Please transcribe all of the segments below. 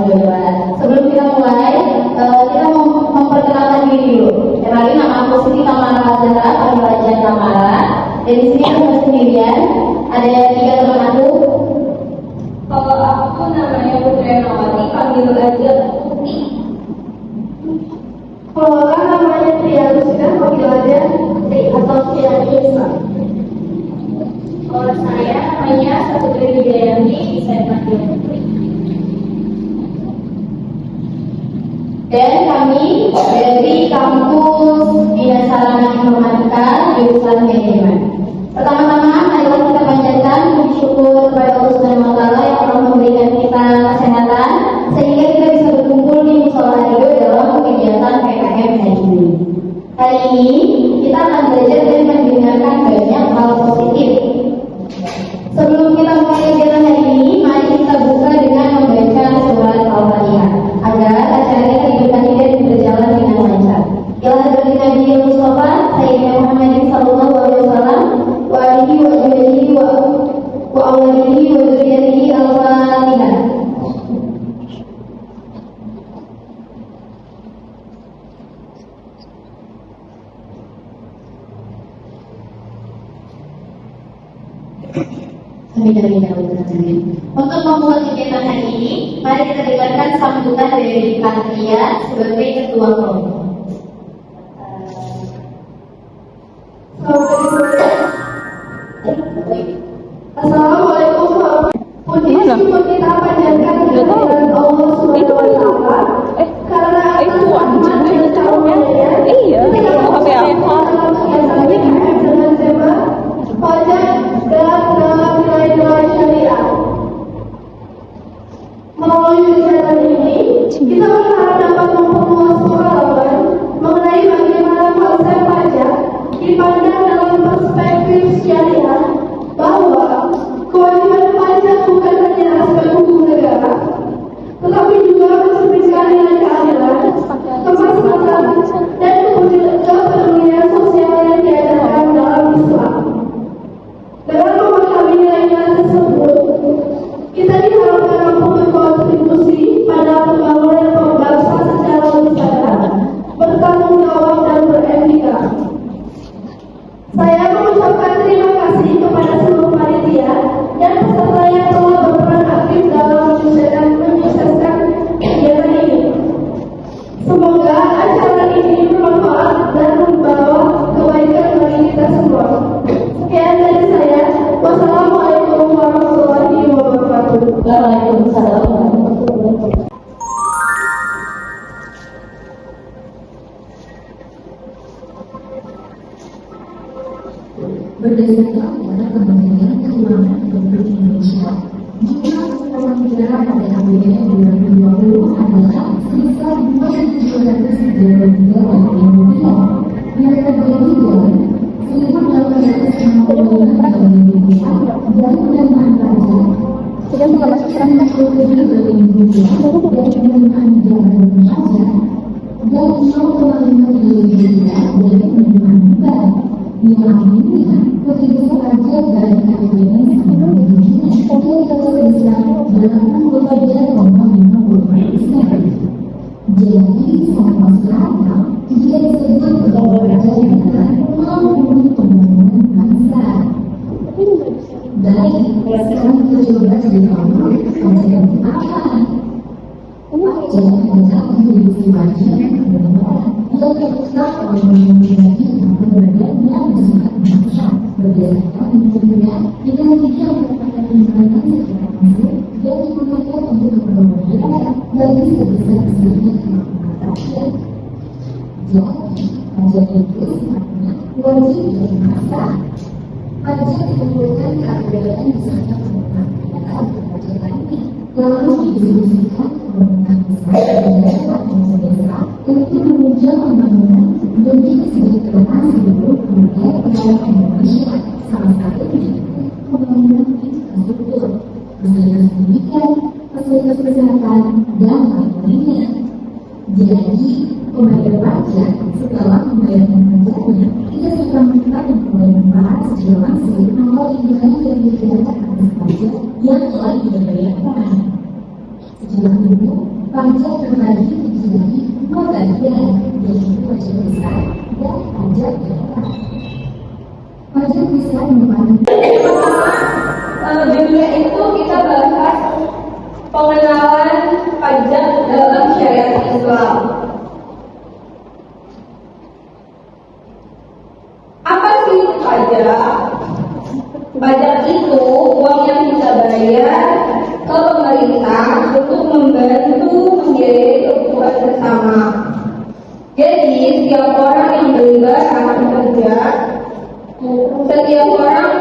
kedua. Sebelum kita mulai, kita mau memperkenalkan diri dulu. Kenalin, nama aku Siti Tamara Azhara, panggil aja Tamara. Dan di sini aku sendirian, ada 3 teman aku. Kalau aku namanya Putri Nawati, panggil aja Putri. Kalau kan namanya Tia Rusida, panggil aja Tri atau Tia Isma. Kalau saya namanya Putri Wijayanti, bisa dipanggil Putri. Dan kami dari kampus Dinas Sarana Informatika jurusan Manajemen. Pertama-tama, marilah kita panjatkan puji syukur kepada Allah Subhanahu wa Ta'ala yang telah memberikan kita kesehatan sehingga kita bisa berkumpul di Mushola Ridho dalam kegiatan PKM hari ini. Hari ini kita akan belajar dan mendengarkan banyak hal positif. Sebelum kita mulai kegiatan hari ini, mari kita buka dengan membaca surat Al-Fatihah agar acara kita diberkati dan berjalan dengan lancar. Ialah dari Nabi Mustafa Sayyidina Muhammadin sallallahu alaihi wasallam wa alihi wa sahbihi wa awalihi wa dzurriyyatihi al-Fatihah. Untuk memulai kegiatan hari ini, mari kita dengarkan sambutan dari Panitia sebagai Ketua Kelompok. Assalamualaikum warahmatullahi wabarakatuh. Puji syukur kita panjatkan kehadiran Allah Subhanahu wa Ta'ala. Karena atas rahmat dan karunia-Nya, kita dalam kegiatan ini dengan tema pajak dalam nilai-nilai syariah. Melalui kegiatan ini, kita berharap dapat memperluas pengalaman mengenai bagaimana konsep pajak dipandang dalam perspektif syariah, bahwa kewajiban pajak bukan hanya aspek hukum negara, tetapi juga mencerminkan nilai keadilan, kemaslahatan, dan kepedulian sosial yang diajarkan dalam Islam. Dengan memahami nilai-nilai tersebut, kita diharapkan mampu berkontribusi pada pembangunan bangsa secara bersama, bertanggung jawab dan beretika. Saya mengucapkan terima kasih kepada seluruh panitia dan peserta yang telah berperan aktif dalam menyukseskan kegiatan ini. Semoga acara ini bermanfaat dan membawa kebaikan bagi kita semua. Sekian dari saya. Wassalamualaikum warahmatullahi wabarakatuh. Waalaikumsalam. Berdasarkan data Kementerian Keuangan Republik Indonesia, jumlah pengeluaran negara pada APBN 2020 adalah sebesar Rp2.732 yang terdiri dari Rp1.865 triliun dari penerimaan pajak, Rp1.7 triliun dari penerimaan jabatan pajak, dan Rp0,5 triliun dari penerimaan negara. Yang ini petugas pajak dari APBN sama dengan sebesar 82,50%. Jadi sangat masuk akal jika disebut bahwa pajak adalah melalui pembangunan bangsa. Baik, sekarang kita coba cari tahu pajak itu apa. Pajak adalah kontribusi wajib negara yang ditetapkan oleh pribadi atau badan yang bersifat bangsa berdasarkan kementerian dengan tiga merupakan pembayaran secara langsung yang digunakan untuk keperluan negara bagi sebesar-besarnya kemampuan rakyat. Jadi, pajak itu sifatnya wajib dan bangsa. Pajak dikumpulkan ke APBN beserta penerimaan negara untuk pajak ini lalu didistribusikan ke pemerintah pusat dan daerah yang desa untuk menunjang pembangunan bagi kesejahteraan seluruh rakyat negara Indonesia, salah satunya pembangunan infrastruktur, fasilitas pendidikan, fasilitas kesehatan, dan lain-lainnya. Jadi, pembayar pajak setelah membayarkan pajaknya tidak serta-merta memperoleh manfaat secara langsung atau imbalan yang dikenakan atas pajak yang telah dibayarkan. Sejauh ini, pajak terbagi menjadi dua bagian, yaitu pajak besar dan pajak daerah. Pajak besar merupakan Judulnya itu kita bahas pengenalan pajak dalam syariat Islam. Apa sih pajak? Pajak itu uang yang kita bayar ke pemerintah untuk membantu membiayai kebutuhan bersama. Jadi setiap orang yang bergerak bekerja, setiap orang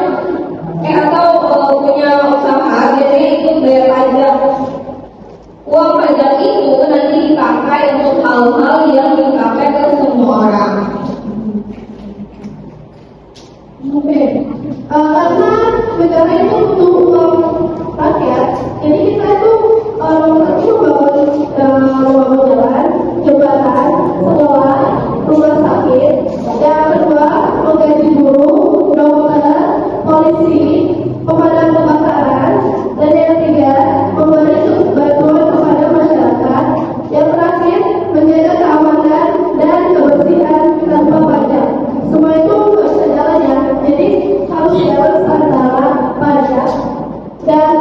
atau punya usaha biasanya itu bayar pajak. Uang pajak itu nanti dipakai untuk hal-hal yang dipakai ke semua orang. Oke, karena negara itu butuh uang rakyat, jadi kita itu membangun jalan, jembatan, sekolah, rumah sakit. Yang kedua, menggaji guru, dokter, polisi, pemadam kebakaran, dan yang ketiga, memberi bantuan kepada masyarakat. Yang terakhir, menjaga keamanan dan kebersihan tanpa pajak. Semua itu bisa jalan ya. Jadi harus jalan antara pajak dan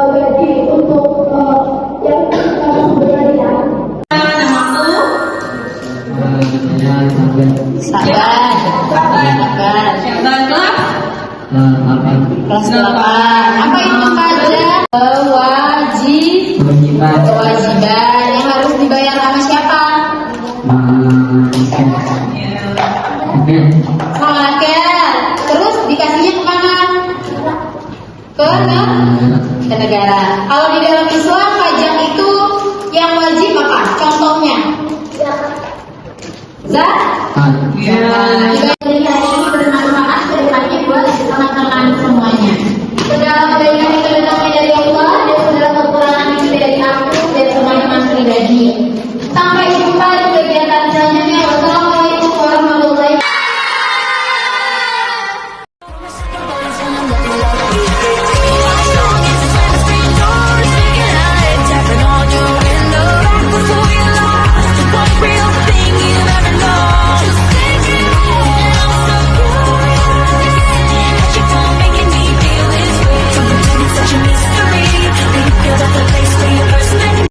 gaji untuk yang kita sebenarnya. Kelas 8. Apa itu pajak? Kewajiban.